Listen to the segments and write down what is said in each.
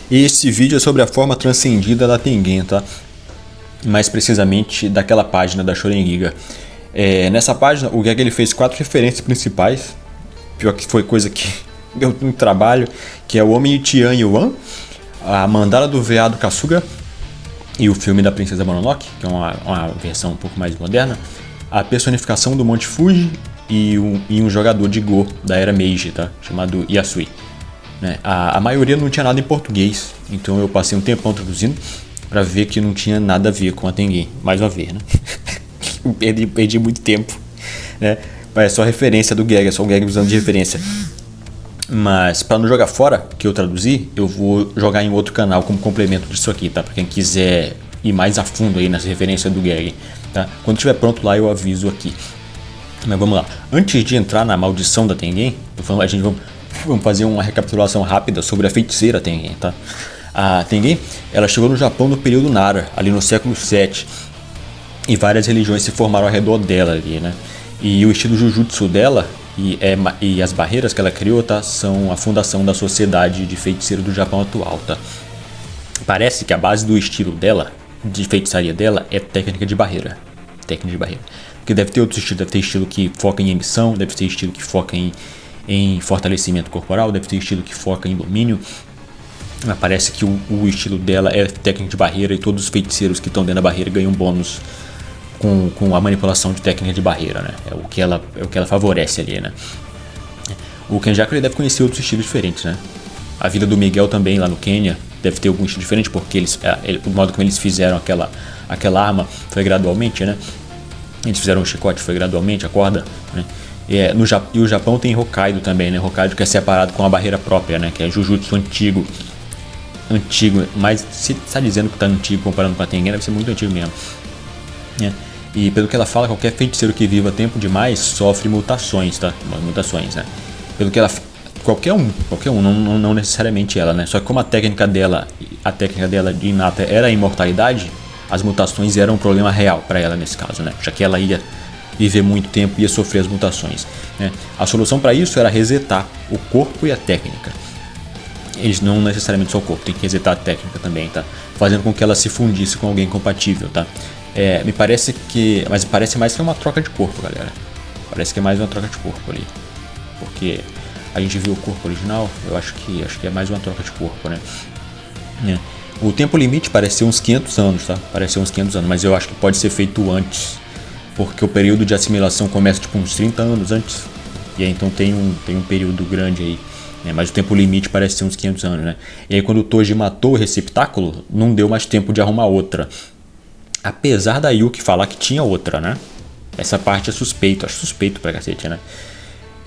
Esse vídeo é sobre a forma transcendida da Tengen, tá? Mais precisamente daquela página da Shonen Giga. Nessa página o Geg ele fez 4 referências principais. Pior que foi coisa que deu um trabalho, que é o Homem Tian Yuan, a Mandala do Veado Kasuga e o filme da Princesa Mononoke, que é uma versão um pouco mais moderna, a personificação do Monte Fuji e um jogador de Go da era Meiji, tá? Chamado Yasui. A maioria não tinha nada em português, então eu passei um tempão traduzindo para ver que não tinha nada a ver com a Tengen, mais uma vez, né? perdi muito tempo, né? É só referência do Geg, é só o Geg usando de referência. Mas para não jogar fora, que eu traduzi, eu vou jogar em outro canal como complemento disso aqui, tá? Para quem quiser ir mais a fundo aí nas referências do Geg, tá? Quando estiver pronto lá eu aviso aqui. Mas vamos lá. Antes de entrar na maldição da Tengen, vamos fazer uma recapitulação rápida sobre a feiticeira Tengen, tá? A Tengen, ela chegou no Japão no período Nara, ali no século 7, e várias religiões se formaram ao redor dela ali, né? E o estilo Jujutsu dela e as barreiras que ela criou, tá, são a fundação da sociedade de feiticeiro do Japão atual, tá? Parece que a base do estilo dela, de feitiçaria dela, é técnica de barreira. Técnica de barreira. Porque deve ter outros estilos, deve ter estilo que foca em emissão, deve ter estilo que foca em fortalecimento corporal, deve ter estilo que foca em domínio. Mas parece que o estilo dela é técnica de barreira e todos os feiticeiros que estão dentro da barreira ganham bônus com a manipulação de técnica de barreira, né? É o que ela favorece ali, né? O Kenjaku ele deve conhecer outros estilos diferentes, né? A vida do Miguel também lá no Quênia deve ter algum estilo diferente, porque o modo como eles fizeram aquela arma foi gradualmente, né? Eles fizeram o chicote, foi gradualmente, a corda, né? E o Japão tem Hokkaido também, né? Hokkaido que é separado com uma barreira própria, né? Que é Jujutsu antigo, mas se está dizendo que está antigo comparando com a Tengen, deve ser muito antigo mesmo, né? E pelo que ela fala, qualquer feiticeiro que viva tempo demais sofre mutações, tá? Mutações, né? Pelo que ela qualquer um, não necessariamente ela, né? Só que como a técnica dela de inata era a imortalidade, as mutações eram um problema real para ela nesse caso, né? Já que ela ia viver muito tempo e ia sofrer as mutações, né? A solução para isso era resetar o corpo e a técnica. Eles não necessariamente só o corpo, tem que resetar a técnica também, tá? Fazendo com que ela se fundisse com alguém compatível, tá? Mas parece mais que é uma troca de corpo, galera. Parece que é mais uma troca de corpo ali. Porque a gente viu o corpo original, eu acho que é mais uma troca de corpo, né? O tempo limite parece ser uns 500 anos, tá? Parece ser uns 500 anos, mas eu acho que pode ser feito antes. Porque o período de assimilação começa tipo uns 30 anos antes. E aí então tem um período grande aí, né? Mas o tempo limite parece ser uns 500 anos, né? E aí quando o Toji matou o receptáculo, não deu mais tempo de arrumar outra. Apesar da Yuki falar que tinha outra, né? Essa parte é suspeito, acho suspeito pra cacete, né?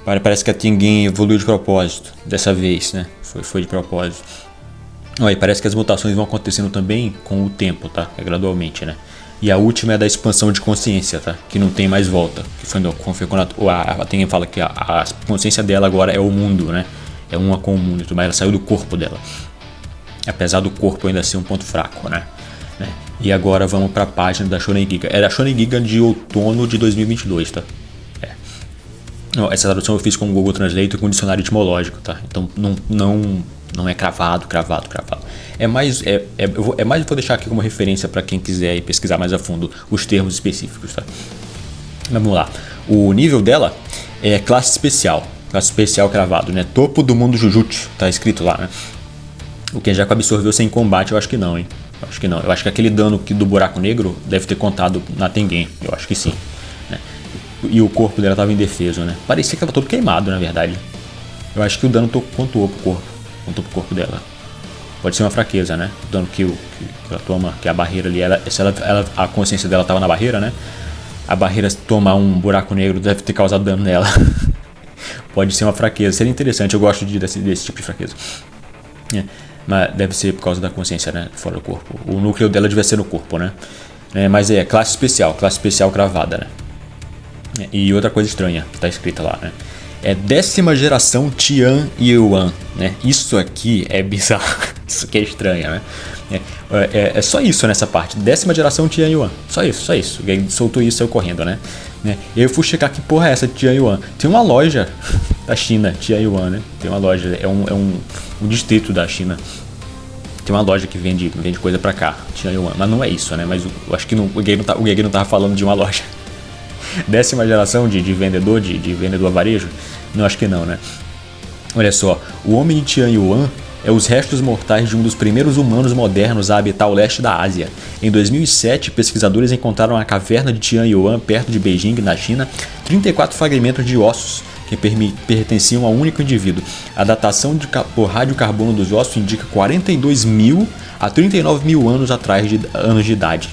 Parece que a Tengen evoluiu de propósito, dessa vez, né? Foi de propósito. E parece que as mutações vão acontecendo também com o tempo, tá? Gradualmente, né? E a última é da expansão de consciência, tá? Que não tem mais volta. Que foi quando a Tengen fala que a consciência dela agora é o mundo, né? É uma com o mundo, mas ela saiu do corpo dela. Apesar do corpo ainda ser um ponto fraco, né? E agora vamos para a página da Shonen Giga. É a Shonen Giga de outono de 2022, tá? Essa tradução eu fiz com o Google Translate com dicionário etimológico, tá? Então não é cravado. É mais eu vou deixar aqui como referência para quem quiser ir pesquisar mais a fundo os termos específicos, tá? Vamos lá. O nível dela é classe especial cravado, né? Topo do mundo Jujutsu, tá escrito lá, né? O Kenjaku absorveu sem combate, eu acho que não, hein? Eu acho que aquele dano do buraco negro deve ter contado na Tengen. Eu acho que sim, né? E o corpo dela estava indefeso, né? Parecia que estava todo queimado, na verdade. Eu acho que o dano contou pro corpo dela. Pode ser uma fraqueza, né? O dano que ela toma, que a barreira ali, a consciência dela estava na barreira, né? A barreira tomar um buraco negro deve ter causado dano nela. Pode ser uma fraqueza. Seria interessante, eu gosto desse tipo de fraqueza. Mas deve ser por causa da consciência, né? Fora do corpo. O núcleo dela devia ser no corpo, né? Mas classe especial cravada, né? E outra coisa estranha que tá escrita lá, né? É 10ª geração Tian Yuan, né? Isso aqui é bizarro. Isso aqui é estranho, né? É só isso nessa parte. 10ª geração Tian Yuan. Só isso. Ele soltou isso e saiu correndo, né? E aí eu fui checar que porra é essa Tian Yuan. Tem uma loja da China, Tian Yuan, né? Tem uma loja, é um distrito da China. tem uma loja que vende coisa pra cá, Tianyuan, mas não é isso, né? Mas eu acho que o Gag não tava falando de uma loja. 10ª geração de vendedor, de vendedor a varejo? Não, acho que não, né? Olha só, o homem de Tianyuan é os restos mortais de um dos primeiros humanos modernos a habitar o leste da Ásia. Em 2007, pesquisadores encontraram a caverna de Tianyuan, perto de Beijing, na China, 34 fragmentos de ossos que pertenciam a um único indivíduo. A datação por radiocarbono dos ossos indica 42 mil a 39 mil anos atrás anos de idade,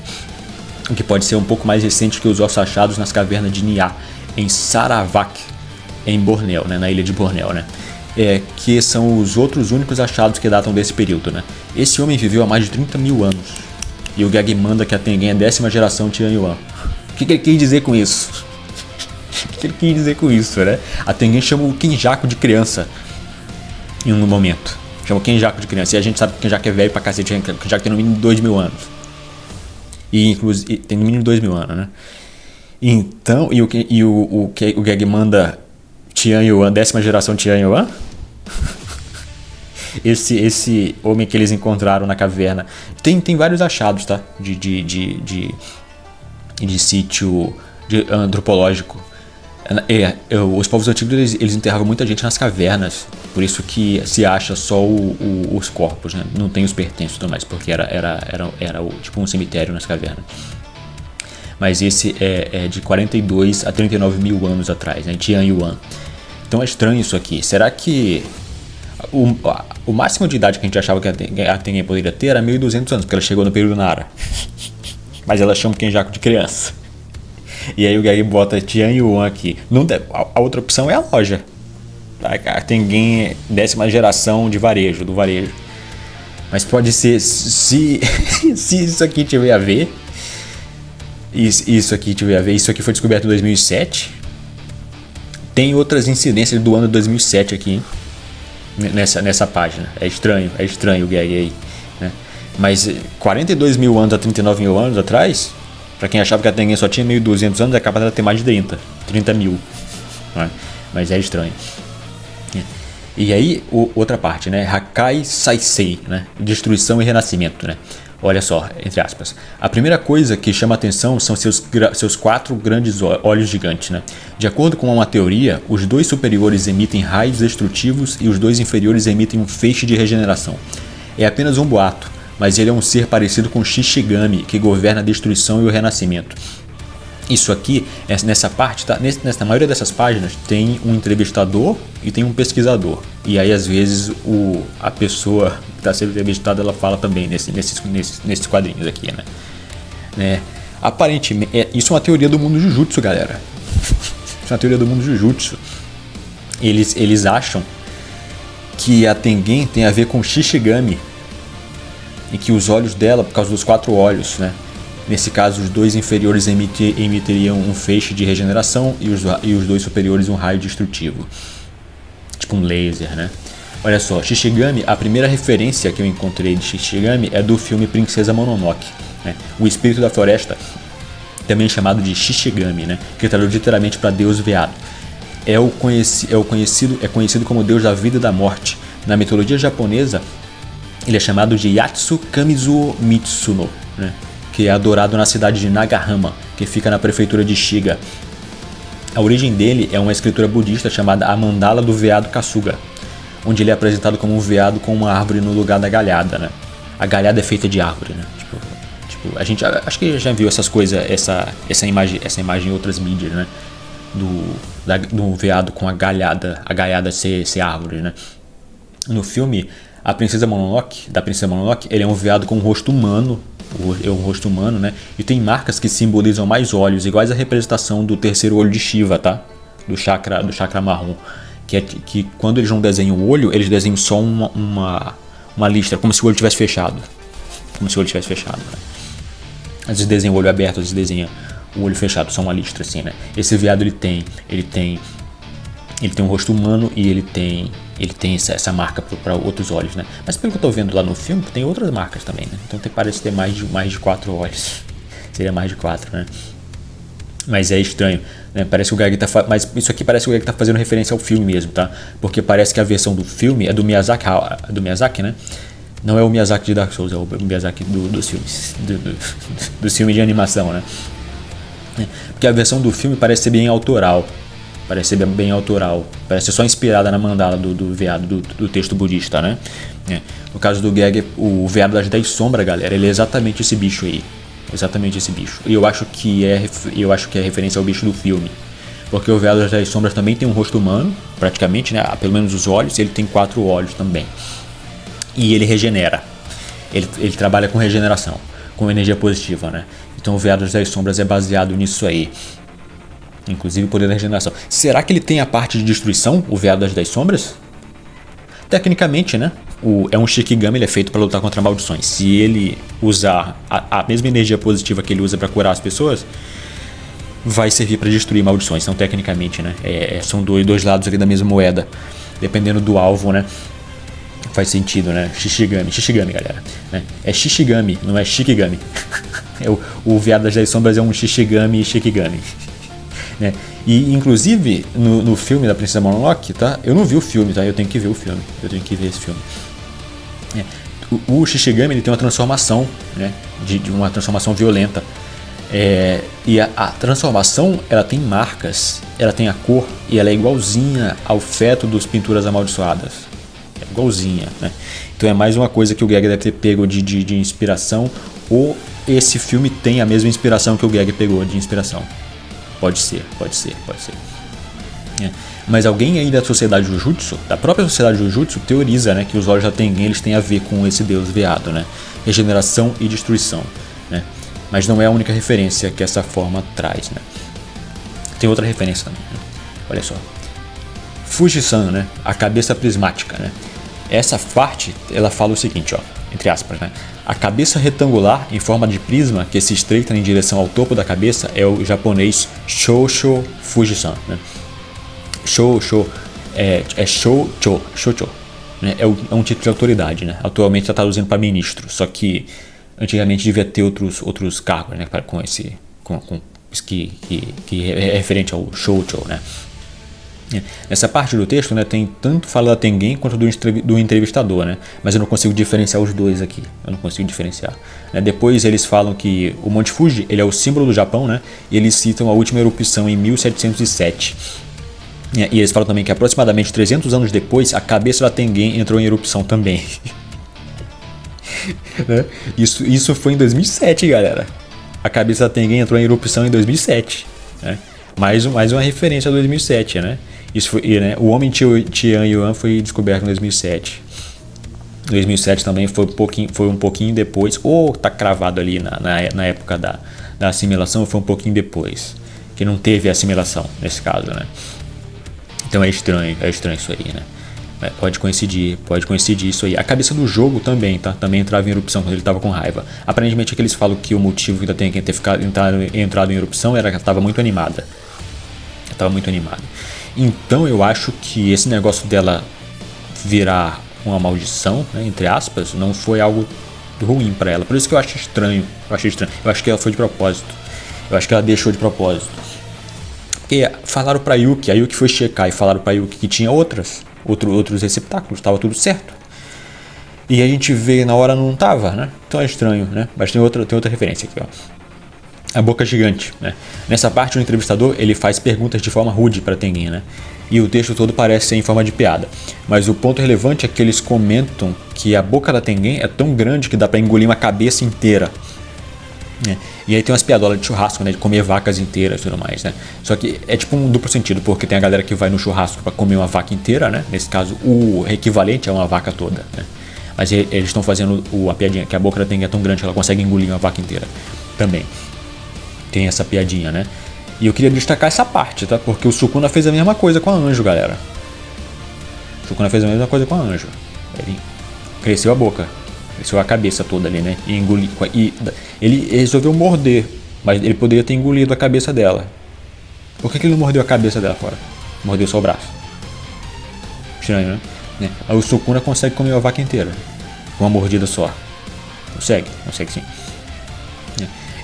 o que pode ser um pouco mais recente que os ossos achados nas cavernas de Nia, em Sarawak, em Bornéu, né, na ilha de Bornéu, né? Que são os outros únicos achados que datam desse período, né? Esse homem viveu há mais de 30 mil anos. E o Gag manda que a Tengen é 10ª geração Tianyuan. O que ele quis dizer com isso? O que ele quis dizer com isso, né? A Tengen chama o Kenjaku de criança em um momento. Chama o Kenjaku de criança. E a gente sabe que o Kenjaku é velho pra cacete. O Kenjaku tem no mínimo 2 mil anos. E inclusive tem no mínimo 2 mil anos, né? Então, o Gag manda Tianyuan, 10ª geração Tianyuan? Esse homem que eles encontraram na caverna. Tem vários achados, tá? De sítio antropológico. Os povos antigos eles enterravam muita gente nas cavernas. Por isso que se acha só os corpos, né? Não tem os pertences e tudo mais, porque era tipo um cemitério nas cavernas. Mas esse é de 42 a 39 mil anos atrás, né? Tianyuan. Então é estranho isso aqui. Será que o máximo de idade que a gente achava que a Tengen poderia ter era 1.200 anos, porque ela chegou no período Nara. Mas ela chama o Kenjaku de criança. E aí o Gag bota Tianyuan aqui. A outra opção é a loja. A Tengen 10ª geração de varejo, do varejo. Mas pode ser, se isso aqui tiver a ver. Isso aqui tiver a ver. Isso aqui foi descoberto em 2007. Tem outras incidências do ano 2007 aqui, hein? Nessa página. É estranho o Gag aí, né? Mas 42 mil anos a 39 mil anos atrás, pra quem achava que a Tengen só tinha 1.200 anos, é capaz dela ter mais de 30 mil, né? Mas é estranho. E aí, outra parte, né? Hakai Saisei, né? Destruição e renascimento, né? Olha só, entre aspas. A primeira coisa que chama a atenção são seus 4 grandes olhos gigantes, né? De acordo com uma teoria, os 2 superiores emitem raios destrutivos e os 2 inferiores emitem um feixe de regeneração. É apenas um boato, mas ele é um ser parecido com Shishigami, que governa a destruição e o renascimento. Isso aqui, nessa parte, tá? Na maioria dessas páginas, tem um entrevistador e tem um pesquisador. E aí, às vezes, a pessoa que está sendo entrevistada, ela fala também nesses quadrinhos aqui, né? Aparentemente, isso é uma teoria do mundo Jujutsu, galera. Isso é uma teoria do mundo Jujutsu. Eles acham que a Tengen tem a ver com Shishigami. E que os olhos dela, por causa dos 4 olhos, né? Nesse caso, os 2 inferiores emiteriam um feixe de regeneração e os 2 superiores um raio destrutivo. Tipo um laser, né? Olha só, Shishigami, a primeira referência que eu encontrei de Shishigami é do filme Princesa Mononoke, né? O espírito da floresta, também chamado de Shishigami, né? Que traduz literalmente para Deus veado. É conhecido como Deus da vida e da morte. Na mitologia japonesa, ele é chamado de Yatsu Kamizu Mitsuno, né? Que é adorado na cidade de Nagahama, que fica na prefeitura de Shiga. A origem dele é uma escritura budista chamada A Mandala do Veado Kasuga, onde ele é apresentado como um veado com uma árvore no lugar da galhada, né? A galhada é feita de árvore, né? Tipo, a gente acho que já viu essas coisas, essa imagem em outras mídias, né? Do veado com a galhada ser árvore, né? No filme da Princesa Mononoke, ele é um veado com um rosto humano. É um rosto humano, né? E tem marcas que simbolizam mais olhos, iguais à representação do terceiro olho de Shiva, tá? Do chakra marrom. Que quando eles não desenham o olho, eles desenham só uma listra, como se o olho tivesse fechado. Né? Às vezes desenha o olho aberto, às vezes desenha o olho fechado, só uma listra assim, né? Esse veado ele tem um rosto humano e ele tem essa marca para outros olhos, né? Mas pelo que eu tô vendo lá no filme, tem outras marcas também, né? Então parece ter mais de 4 olhos. Seria mais de 4, né? Mas é estranho, né? Parece que o Gag mas isso aqui parece que o Gag tá fazendo referência ao filme mesmo, tá? Porque parece que a versão do filme é do Miyazaki, né? Não é o Miyazaki de Dark Souls, é o Miyazaki dos filmes. Do filme de animação, né? Porque a versão do filme parece ser bem autoral. Parece ser bem autoral. Parece ser só inspirada na mandala do veado do texto budista, né? No caso do Geg, o veado das 10 sombras, galera, ele é exatamente esse bicho aí. Exatamente esse bicho. E eu acho que é referência ao bicho do filme. Porque o veado das 10 sombras também tem um rosto humano, praticamente, né? Pelo menos os olhos, ele tem 4 olhos também. E ele regenera. Ele trabalha com regeneração, com energia positiva, né? Então o veado das 10 sombras é baseado nisso aí. Inclusive o poder da regeneração. Será que ele tem a parte de destruição, o veado das 10 sombras? Tecnicamente, né? É um Shikigami, ele é feito para lutar contra maldições. Se ele usar a mesma energia positiva que ele usa para curar as pessoas, vai servir para destruir maldições. Então, tecnicamente, né? São dois lados ali da mesma moeda. Dependendo do alvo, né? Faz sentido, né? Shishigami, galera. Né? É Shishigami, não é Shikigami. O veado das 10 sombras é um Shishigami e Shikigami. Né? E inclusive no filme da Princesa Mononoke, tá? Eu não vi o filme, tá? Eu tenho que ver o filme. Eu tenho que ver esse filme. O Shishigami, ele tem uma transformação, né? De uma transformação violenta. E a transformação, ela tem marcas, ela tem a cor e ela é igualzinha ao feto dos Pinturas Amaldiçoadas. É igualzinha, né? Então é mais uma coisa que o Geg deve ter pego de inspiração, ou esse filme tem a mesma inspiração que o Geg pegou de inspiração. Pode ser. Mas alguém aí da sociedade Jujutsu, da própria sociedade Jujutsu, teoriza, né, que os olhos da Tengen, eles têm a ver com esse deus veado, né? Regeneração e destruição, né? Mas não é a única referência que essa forma traz, né? Tem outra referência também, né? Olha só. Fujisan, né? A cabeça prismática, né? Essa parte, ela fala o seguinte, ó, entre aspas, né? A cabeça retangular em forma de prisma que se estreita em direção ao topo da cabeça é o japonês Shoucho Fujisan, né? Shoucho Shoucho, né? É um título de autoridade, né? Atualmente está traduzindo para ministro, só que antigamente devia ter outros cargos, né? Com esse que é referente ao Shoucho, né? Nessa parte do texto, né, tem tanto fala da Tengen quanto do entrevistador, né? Mas eu não consigo diferenciar os dois aqui. Depois eles falam que o Monte Fuji, ele é o símbolo do Japão, né? E eles citam a última erupção em 1707. E eles falam também que aproximadamente 300 anos depois a cabeça da Tengen entrou em erupção também. Né? Isso foi em 2007, galera. A cabeça da Tengen entrou em erupção em 2007, né? Mais uma referência a 2007, né? Isso foi, né? O homem Tian Yuan foi descoberto em 2007. 2007 também foi um pouquinho depois, ou tá cravado ali na época da assimilação, foi um pouquinho depois, que não teve assimilação nesse caso, né? Então é estranho isso aí, né? Pode coincidir isso aí. A cabeça do jogo também, tá? Também entrava em erupção quando ele estava com raiva. Aparentemente é que eles falam que o motivo da Tengen ter entrado em erupção era que ela estava muito animada. Então eu acho que esse negócio dela virar uma maldição, né, entre aspas, não foi algo ruim para ela. Por isso que eu acho estranho. Eu acho que ela foi de propósito. Eu acho que ela deixou de propósito. Porque falaram pra Yuki, a Yuki foi checar e falaram pra Yuki que tinha outros receptáculos, estava tudo certo. E a gente vê na hora não tava, né? Então é estranho, né? Mas tem outra referência aqui, ó. A boca gigante, né? Nessa parte o entrevistador ele faz perguntas de forma rude para Tengen, né? E o texto todo parece ser em forma de piada. Mas o ponto relevante é que eles comentam que a boca da Tengen é tão grande que dá para engolir uma cabeça inteira. E aí tem umas piadolas de churrasco, né? De comer vacas inteiras e tudo mais, né? Só que é tipo um duplo sentido, porque tem a galera que vai no churrasco para comer uma vaca inteira, né? Nesse caso o equivalente é uma vaca toda, né? Mas eles estão fazendo a piadinha que a boca da Tengen é tão grande que ela consegue engolir uma vaca inteira também. Tem essa piadinha, né? E eu queria destacar essa parte, tá? Porque o Sukuna fez a mesma coisa com a Anjo, galera. O Sukuna fez a mesma coisa com a Anjo. Ele cresceu a boca, cresceu a cabeça toda ali, né? E engoliu. E ele resolveu morder, mas ele poderia ter engolido a cabeça dela. Por que ele não mordeu a cabeça dela fora? Mordeu só o braço. Estranho, né? Aí o Sukuna consegue comer a vaca inteira com uma mordida só. Consegue sim.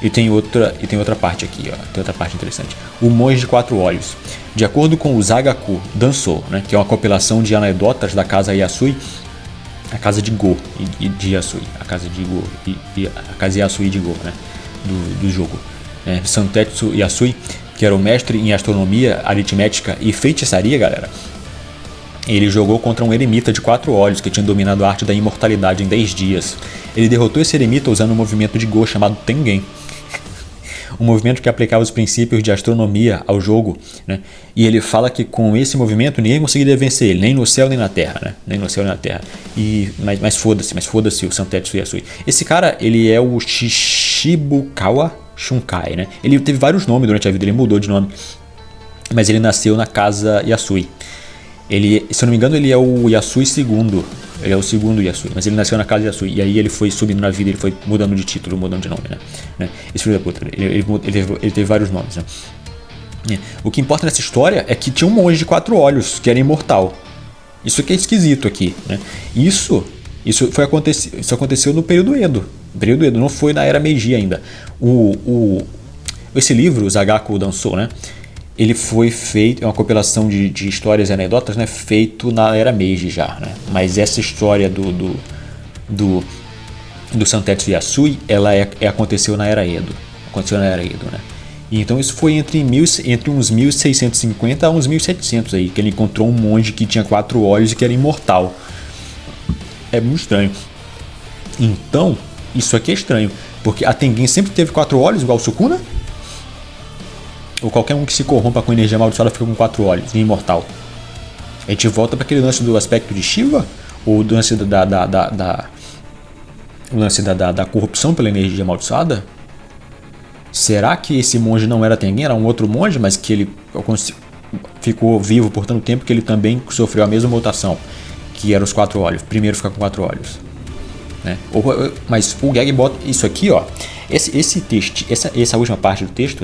E tem outra parte aqui, ó. Tem outra parte interessante. O Monge de 4 Olhos. De acordo com o Zagaku Dansou, né, que é uma compilação de anedotas da casa Yasui, a casa de Go e de Yasui, a casa de Go e a casa Yasui de Go, né, do jogo. Santetsu Yasui, que era o mestre em astronomia, aritmética e feitiçaria, galera. Ele jogou contra um eremita de 4 olhos que tinha dominado a arte da imortalidade em 10 dias. Ele derrotou esse eremita usando um movimento de Go chamado Tengen. Um movimento que aplicava os princípios de astronomia ao jogo, né? E ele fala que com esse movimento ninguém conseguiria vencer ele, nem no céu nem na terra, né? Nem no céu nem na terra. Mas foda-se o Santetsu Yasui. Esse cara, ele é o Shishibukawa Shunkai, né? Ele teve vários nomes durante a vida, ele mudou de nome. Mas ele nasceu na casa Yasui. Ele, se eu não me engano, ele é o Yasui II. Ele é o segundo Yasui, mas ele nasceu na casa Yasui. E aí ele foi subindo na vida, ele foi mudando de título, mudando de nome, né? Esse filho da puta, ele teve vários nomes, né? O que importa nessa história é que tinha um monge de 4 olhos, que era imortal. Isso aqui é esquisito aqui, né? Isso aconteceu no período Edo. No período Edo, não foi na era Meiji ainda. Esse livro, o Zagaku Dansou, né? Ele foi feito, é uma compilação de histórias e anedotas, né, feito na era Meiji já, né? Mas essa história do Santetsu Yasui, ela aconteceu na era Edo. Né? E então isso foi entre uns 1650 a uns 1700 aí, que ele encontrou um monge que tinha 4 olhos e que era imortal. É muito estranho. Então, isso aqui é estranho, porque a Tengen sempre teve 4 olhos, igual o Sukuna? Ou qualquer um que se corrompa com energia amaldiçoada fica com 4 olhos, imortal. A gente volta para aquele lance do aspecto de Shiva? Ou do lance da corrupção pela energia amaldiçoada? Será que esse monge não era Tengen? Era um outro monge, mas que ele ficou vivo por tanto tempo que ele também sofreu a mesma mutação, que era os 4 olhos. Primeiro ficar com 4 olhos, né? Mas o Gag bota isso aqui, ó. Esse texto, essa última parte do texto,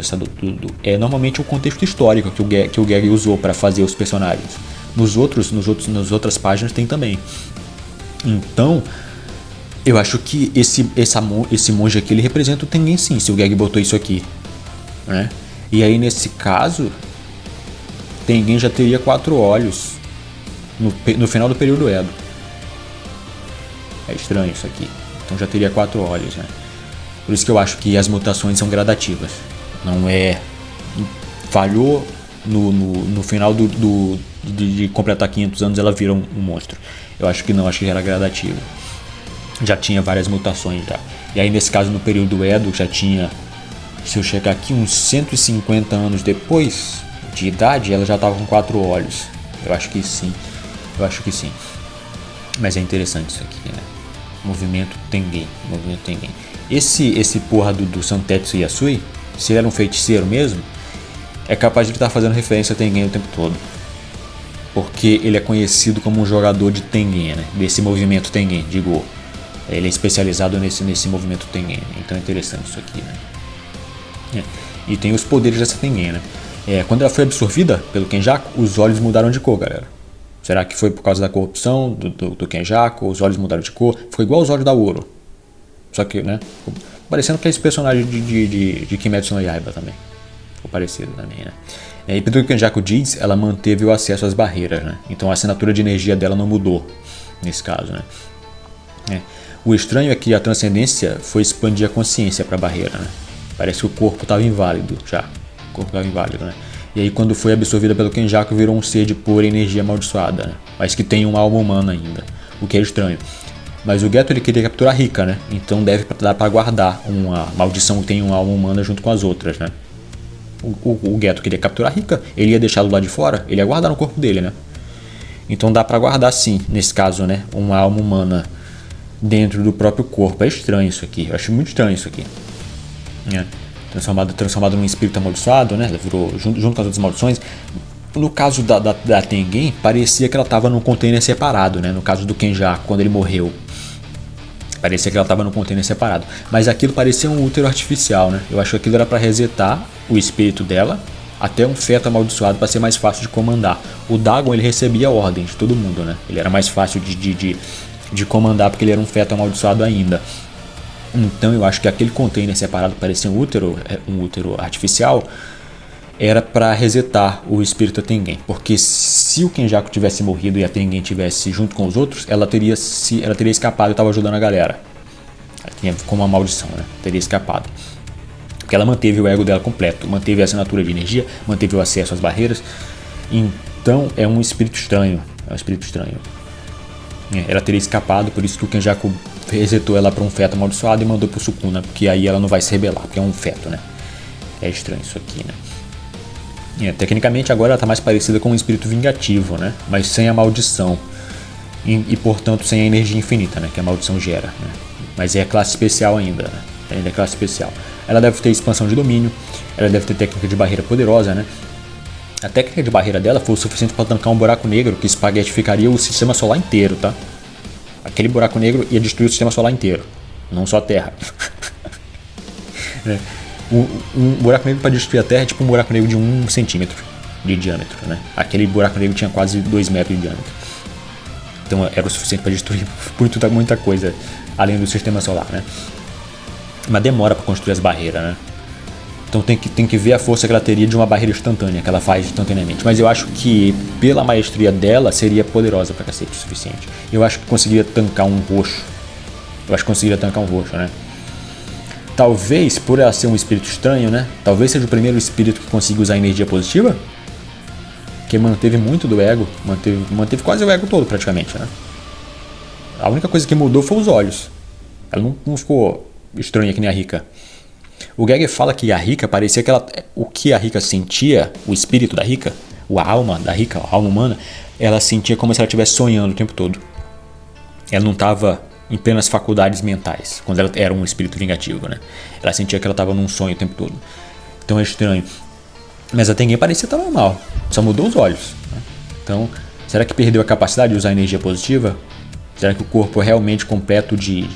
é normalmente o contexto histórico que o Gag usou para fazer os personagens. Nas outras páginas tem também. Então, eu acho que esse monge aqui ele representa o Tengen sim, se o Gag botou isso aqui, né? E aí nesse caso, Tengen já teria 4 olhos no final do período Edo. É estranho isso aqui. Então já teria 4 olhos, né? Por isso que eu acho que as mutações são gradativas. Não é... Falhou no final de completar 500 anos, ela vira um monstro. Eu acho que não, acho que já era gradativo. Já tinha várias mutações já. E aí nesse caso no período Edo já tinha... Se eu chegar aqui uns 150 anos depois de idade, ela já estava com 4 olhos. Eu acho que sim. Mas é interessante isso aqui, né? Movimento Tengen. Esse porra do Santetsu Yasui, se ele era um feiticeiro mesmo, é capaz de ele estar fazendo referência a Tengen o tempo todo. Porque ele é conhecido como um jogador de Tengen, né? Desse movimento Tengen, de Go. Ele é especializado nesse movimento Tengen. Então é interessante isso aqui, né? E tem os poderes dessa Tengen, né? Quando ela foi absorvida pelo Kenjaku, os olhos mudaram de cor, galera. Será que foi por causa da corrupção do Kenjaku? Os olhos mudaram de cor? Ficou igual os olhos da Oro. Só que, né? Parecendo que é esse personagem de Kimetsu no Yaiba também. Ficou parecido também, né? E pelo que o Kenjaku diz, ela manteve o acesso às barreiras, né? Então a assinatura de energia dela não mudou, nesse caso, né? O estranho é que a transcendência foi expandir a consciência para a barreira, né? Parece que o corpo estava inválido já. Né? E aí quando foi absorvida pelo Kenjaku virou um ser de pura energia amaldiçoada, né? Mas que tem uma alma humana ainda, o que é estranho. Mas o Geto ele queria capturar Rika, né? Então deve dar para guardar uma maldição que tem uma alma humana junto com as outras, né? O Geto queria capturar Rika, ele ia deixá-lo lá de fora, ele ia guardar no corpo dele, né? Então dá para guardar sim, nesse caso, né? Uma alma humana dentro do próprio corpo. É estranho isso aqui, eu acho muito estranho isso aqui, né? Transformado num espírito amaldiçoado, né? Ela virou junto com as outras maldições. No caso da Tengen, parecia que ela estava num container separado, né? No caso do Kenjaku, quando ele morreu, parecia que ela estava num container separado. Mas aquilo parecia um útero artificial, né? Eu acho que aquilo era para resetar o espírito dela até um feto amaldiçoado para ser mais fácil de comandar. O Dagon ele recebia ordens de todo mundo, né? Ele era mais fácil de comandar porque ele era um feto amaldiçoado ainda. Então eu acho que aquele container separado parecia um útero artificial. era para resetar o espírito Tengen, porque se o Kenjaku tivesse morrido e a Tengen tivesse junto com os outros, ela teria escapado e estava ajudando a galera. Ela tinha como uma maldição, né? Teria escapado. Porque ela manteve o ego dela completo, manteve a assinatura de energia, manteve o acesso às barreiras. Então é um espírito estranho. É um espírito estranho. Ela teria escapado, por isso que o Kenjaku resetou ela para um feto amaldiçoado e mandou pro Sukuna, porque aí ela não vai se rebelar, porque é um feto, né? É estranho isso aqui, né? Tecnicamente agora ela está mais parecida com um espírito vingativo, né? Mas sem a maldição. E portanto sem a energia infinita, né? Que a maldição gera, né? Mas é classe especial ainda, né? Ainda é classe especial. Ela deve ter expansão de domínio, ela deve ter técnica de barreira poderosa, né? A técnica de barreira dela foi o suficiente para tancar um buraco negro que espaguetificaria o sistema solar inteiro, tá? Aquele buraco negro ia destruir o sistema solar inteiro, não só a Terra. Um buraco negro para destruir a Terra é tipo um buraco negro de 1 centímetro de diâmetro, né? Aquele buraco negro tinha quase 2 metros de diâmetro. Então era o suficiente para destruir muita coisa além do sistema solar, né? Mas demora para construir as barreiras, né? Então tem que ver a força que ela teria de uma barreira instantânea, que ela faz instantaneamente. Mas eu acho que pela maestria dela seria poderosa pra cacete o suficiente. Eu acho que conseguiria tancar um roxo. Né? Talvez, por ela ser um espírito estranho, né? Talvez seja o primeiro espírito que consiga usar energia positiva. Que manteve muito do ego. Manteve quase o ego todo praticamente, né? A única coisa que mudou foi os olhos. Ela não ficou estranha que nem a Rika. O Gege fala que a Rika parecia que o que a Rika sentia, o espírito da Rika, a alma da Rika, a alma humana, ela sentia como se ela estivesse sonhando o tempo todo. Ela não estava em plenas faculdades mentais, quando ela era um espírito vingativo, né? Ela sentia que ela estava num sonho o tempo todo. Então é estranho. Mas a Tengen parecia estar normal, só mudou os olhos, né? Então, será que perdeu a capacidade de usar energia positiva? Será que o corpo é realmente completo de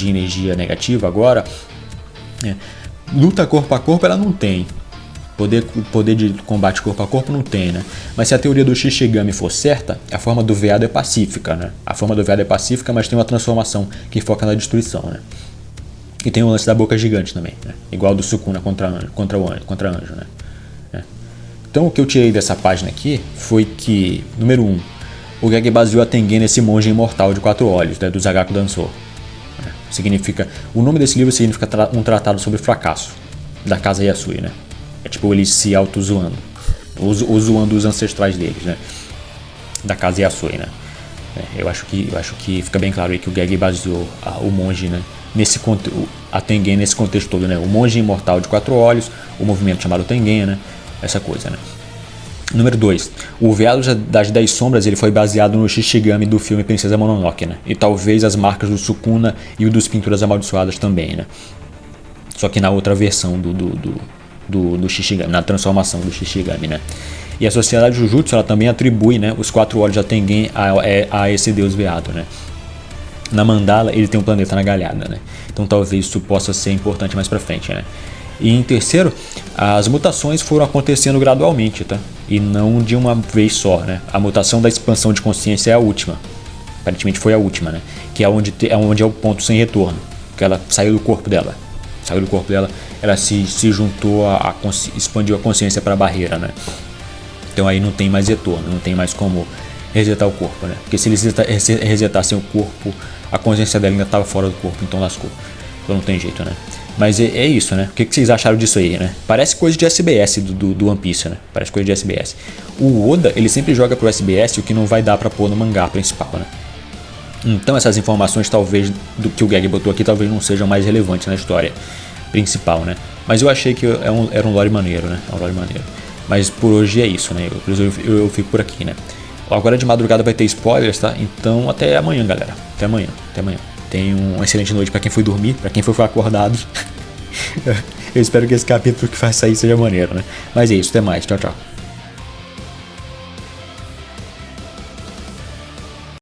energia negativa agora? Luta corpo a corpo ela não tem. Poder de combate corpo a corpo não tem, né? Mas se a teoria do Shishigami for certa, a forma do veado é pacífica, né? A forma do veado é pacífica, mas tem uma transformação que foca na destruição, né? E tem o lance da boca gigante também, né? Igual do Sukuna contra anjo, né? Então o que eu tirei dessa página aqui foi que, número 1, o Gege baseou a Tengen nesse monge imortal de 4 olhos, né, do Zagaku Danso. Significa, o nome desse livro significa um tratado sobre fracasso da casa Yasui, né? É tipo eles se auto-zoando, ou zoando os ancestrais deles, né? Da casa Yasui, né? Eu acho que fica bem claro aí que o Gege baseou o monge, né? A Tengen nesse contexto todo, né? O monge imortal de 4 olhos, o movimento chamado Tengen, né? Essa coisa, né? Número 2. O veado das 10 sombras ele foi baseado no Shishigami do filme Princesa Mononoke, né? E talvez as marcas do Sukuna e o dos Pinturas Amaldiçoadas também, né? Só que na outra versão do Shishigami, na transformação do Shishigami, né? E a sociedade Jujutsu ela também atribui, né, os 4 olhos da Tengen a esse deus veado, né? Na mandala ele tem um planeta na galhada, né? Então talvez isso possa ser importante mais pra frente, né? E em terceiro, as mutações foram acontecendo gradualmente, tá? E não de uma vez só, né? A mutação da expansão de consciência é a última. Aparentemente foi a última, né? Que é onde é o ponto sem retorno. Que ela saiu do corpo dela. Ela se juntou, expandiu a consciência para a barreira, né? Então aí não tem mais retorno, não tem mais como resetar o corpo, né? Porque se eles resetassem o corpo, a consciência dela ainda estava fora do corpo, então lascou. Então não tem jeito, né? Mas é isso, né? O que vocês acharam disso aí, né? Parece coisa de SBS do One Piece, né? Parece coisa de SBS. O Oda, ele sempre joga pro SBS o que não vai dar pra pôr no mangá principal, né? Então essas informações, talvez, do que o Gege botou aqui, talvez não sejam mais relevantes na história principal, né? Mas eu achei que era um lore maneiro, né? É um lore maneiro. Mas por hoje é isso, né? Eu fico por aqui, né? Agora de madrugada vai ter spoilers, tá? Então até amanhã, galera. Até amanhã. Tenha uma excelente noite pra quem foi dormir, pra quem foi acordado. Eu espero que esse capítulo que vai sair seja maneiro, né? Mas é isso, até mais. Tchau, tchau.